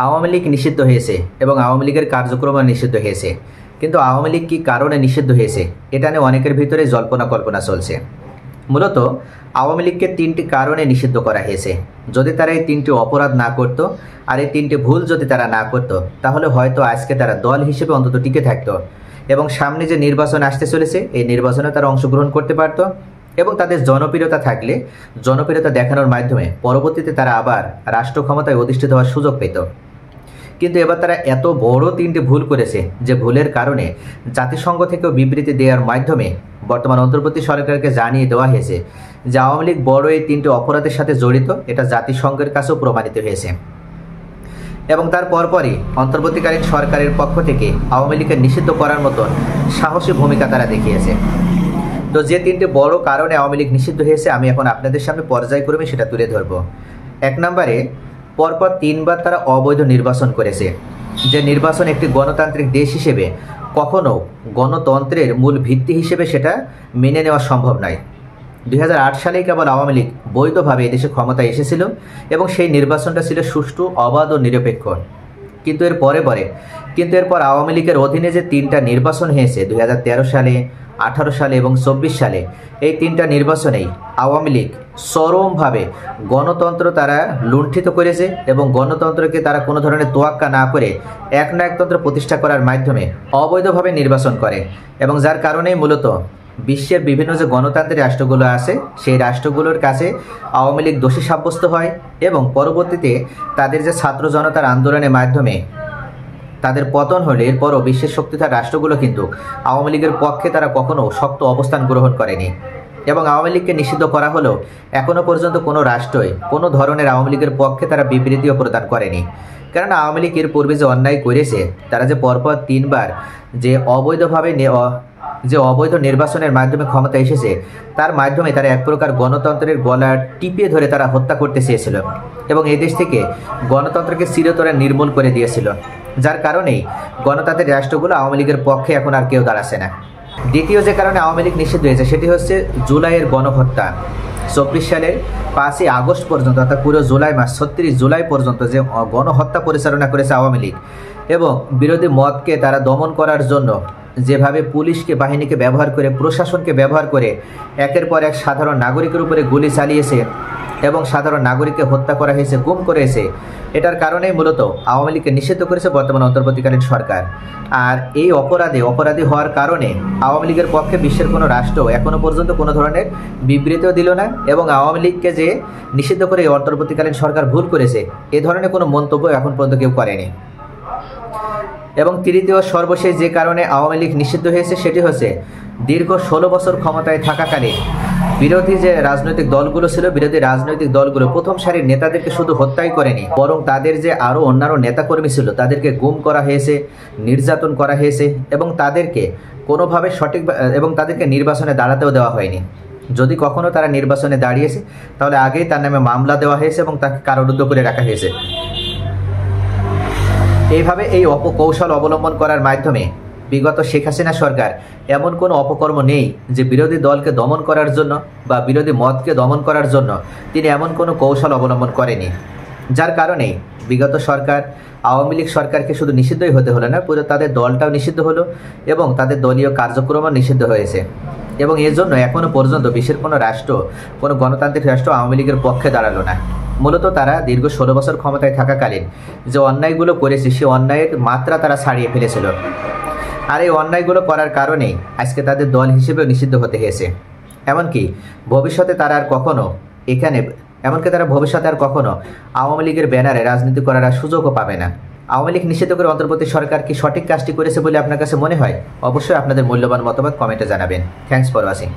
আওয়ামী লীগ নিষিদ্ধ হয়েছে এবং আওয়ামী লীগের কার্যক্রম নিষিদ্ধ হয়েছে, কিন্তু আওয়ামী লীগ কী কারণে নিষিদ্ধ হয়েছে এটা নিয়ে অনেকের ভিতরে জল্পনা কল্পনা চলছে। মূলত আওয়ামী লীগকে তিনটি কারণে নিষিদ্ধ করা হয়েছে। যদি তারা এই তিনটি অপরাধ না করত আর এই তিনটি ভুল যদি তারা না করত, তাহলে হয়তো আজকে তারা দল হিসেবে অন্তত টিকে থাকতো এবং সামনে যে নির্বাচন আসতে চলেছে এই নির্বাচনে তারা অংশগ্রহণ করতে পারত এবং তাদের জনপ্রিয়তা থাকলে জনপ্রিয়তা দেখানোর মাধ্যমে পরবর্তীতে তারা আবার রাষ্ট্র ক্ষমতায় অধিষ্ঠিত হওয়ার সুযোগ পেত। কিন্তু এবার তারা এত বড় তিনটি ভুল করেছে যে ভুলের কারণে জাতিসংঘ থেকেও বিবৃতি দেওয়ার মাধ্যমে বর্তমান অন্তর্বর্তী সরকারকে জানিয়ে দেওয়া হয়েছে যে আওয়ামী লীগ বড় এই তিনটি অপরাধের সাথে জড়িত, এটা জাতিসংঘের কাছেও প্রমাণিত হয়েছে। এবং তার পরপরই অন্তর্বর্তীকালীন সরকারের পক্ষ থেকে আওয়ামী লীগকে নিষিদ্ধ করার মতন সাহসী ভূমিকা তারা দেখিয়েছে। তো যে তিনটি বড় কারণে আওয়ামী লীগ নিষিদ্ধ হয়েছে আমি এখন আপনাদের সামনে পর্যায়ক্রমে সেটা তুলে ধরব। 1 নম্বরে, পরপর 3 বার তারা অবৈধ নির্বাচন করেছে। যে নির্বাচন একটি গণতান্ত্রিক দেশ হিসেবে কখনো গণতন্ত্রের মূল ভিত্তি হিসেবে সেটা মেনে নেওয়া সম্ভব নয়। 2008 সালেই কেবল আওয়ামী লীগ বৈধভাবে এদেশে ক্ষমতায় এসেছিল এবং সেই নির্বাচনটা ছিল সুষ্ঠু, অবাধ ও নিরপেক্ষ। কিন্তু এরপর আওয়ামী লীগের অধীনে যে 3টা নির্বাচন হয়েছে 2013 সালে, 18 সালে এবং 24 সালে, এই 3টা নির্বাচনেই আওয়ামী লীগ চরমভাবে গণতন্ত্র তারা লুণ্ঠিত করেছে এবং গণতন্ত্রকে তারা কোনো ধরনের তোয়াক্কা না করে একনায়কতন্ত্র প্রতিষ্ঠা করার মাধ্যমে অবৈধভাবে নির্বাচন করে এবং যার কারণেই মূলত বিশ্বের বিভিন্ন যে গণতান্ত্রিক রাষ্ট্রগুলো আছে সেই রাষ্ট্রগুলোর কাছে আওয়ামী লীগ দোষী সাব্যস্ত হয় এবং পরবর্তীতে তাদের যে ছাত্র জনতার আন্দোলনের মাধ্যমে তাদের পতন হলে এরপরও বিশ্বের শক্তিধর রাষ্ট্রগুলো কিন্তু আওয়ামী লীগের পক্ষে তারা কখনো শক্ত অবস্থান গ্রহণ করেনি এবং আওয়ামী লীগকে নিষিদ্ধ করা হলেও এখনও পর্যন্ত কোনো রাষ্ট্রই কোনো ধরনের আওয়ামী লীগের পক্ষে তারা বিবৃতিও প্রদান করেনি। কেননা আওয়ামী লীগ এর পূর্বে যে অন্যায় করেছে, তারা যে পরপর 3 বার যে অবৈধ নির্বাচনের মাধ্যমে ক্ষমতা এসেছে তার মাধ্যমে তারা এক প্রকার গণতন্ত্রের গলা টিপিয়ে ধরে তারা হত্যা করতে চেয়েছিল এবং এই দেশ থেকে গণতন্ত্রকে চিরতরে নির্মূল করে দিয়েছিল। যার কারণেই গণতান্ত্রিক রাষ্ট্রগুলো আওয়ামী লীগের পক্ষে এখন আর কেউ দাঁড়াচ্ছে না। দ্বিতীয় যে কারণে আওয়ামী লীগ নিষিদ্ধ হয়েছে সেটি হচ্ছে জুলাইয়ের গণহত্যা। 24 সালের 5ই আগস্ট পর্যন্ত অর্থাৎ পুরো জুলাই মাস 36 জুলাই পর্যন্ত যে গণহত্যা পরিচালনা করেছে আওয়ামী লীগ এবং বিরোধী মতকে তারা দমন করার জন্য যেভাবে পুলিশকে বাহিনীকে ব্যবহার করে, প্রশাসনকে ব্যবহার করে একের পর এক সাধারণ নাগরিকের উপরে গুলি চালিয়েছে এবং সাধারণ নাগরিককে হত্যা করা হয়েছে, গুম করেছে, এটার কারণেই মূলত আওয়ামী লীগকে নিষিদ্ধ করেছে বর্তমান অন্তর্বর্তীকালীন সরকার। আর এই অপরাধী হওয়ার কারণে আওয়ামী লীগের পক্ষে বিশ্বের কোনো রাষ্ট্র এখনও পর্যন্ত কোনো ধরনের বিবৃতিও দিল না এবং আওয়ামী লীগকে যে নিষিদ্ধ করে এই অন্তর্বর্তীকালীন সরকার ভুল করেছে এ ধরনের কোনো মন্তব্য এখন পর্যন্ত কেউ করেনি। এবং তৃতীয় সর্বশেষ যে কারণে আওয়ামী লীগ নিষিদ্ধ হয়েছে সেটি হচ্ছে দীর্ঘ 16 বছর ক্ষমতায় থাকাকালে বিরোধী যে রাজনৈতিক দলগুলো ছিল, বিরোধী রাজনৈতিক দলগুলো প্রথম সারির নেতাদেরকে শুধু হত্যাই করেনি, বরং তাদের যে আরও অন্যান্য নেতাকর্মী ছিল তাদেরকে গুম করা হয়েছে, নির্যাতন করা হয়েছে এবং তাদেরকে কোনোভাবে তাদেরকে নির্বাচনে দাঁড়াতেও দেওয়া হয়নি। যদি কখনো তারা নির্বাচনে দাঁড়িয়েছে তাহলে আগেই তার নামে মামলা দেওয়া হয়েছে এবং তাকে কারারুদ্ধ করে রাখা হয়েছে। এইভাবে এই অপকৌশল অবলম্বন করার মাধ্যমে বিগত শেখ হাসিনা সরকার এমন কোনো অপকর্ম নেই যে বিরোধী দলকে দমন করার জন্য বা বিরোধী মতকে দমন করার জন্য তিনি এমন কোনো কৌশল অবলম্বন করেনি। যার কারণেই বিগত সরকার আওয়ামী লীগ সরকারকে শুধু নিষিদ্ধই হতে হলো না, পুরো তাদের দলটাও নিষিদ্ধ হলো এবং তাদের দলীয় কার্যক্রমও নিষিদ্ধ হয়েছে এবং এর জন্য এখনও পর্যন্ত বিশ্বের কোনো রাষ্ট্র, কোনো গণতান্ত্রিক রাষ্ট্র আওয়ামী লীগের পক্ষে দাঁড়ালো না। মূলত তারা দীর্ঘ 16 বছর ক্ষমতায় থাকাকালীন যে অন্যায়গুলো করেছে সেই অন্যায়ের মাত্রা তারা ছাড়িয়ে ফেলেছিল আর এই অন্যায়গুলো করার কারণেই আজকে তাদের দল হিসেবেও নিষিদ্ধ হতে হয়েছে। এমনকি ভবিষ্যতে তারা আর কখনো আওয়ামী লীগের ব্যানারে রাজনীতি করার সুযোগও পাবে না। আওয়ামী লীগ নিষিদ্ধ করে অন্তর্বর্তী সরকার কি সঠিক কাজটি করেছে বলে আপনার কাছে মনে হয়? অবশ্যই আপনাদের মূল্যবান মতামত কমেন্টে জানাবেন। Thanks for watching.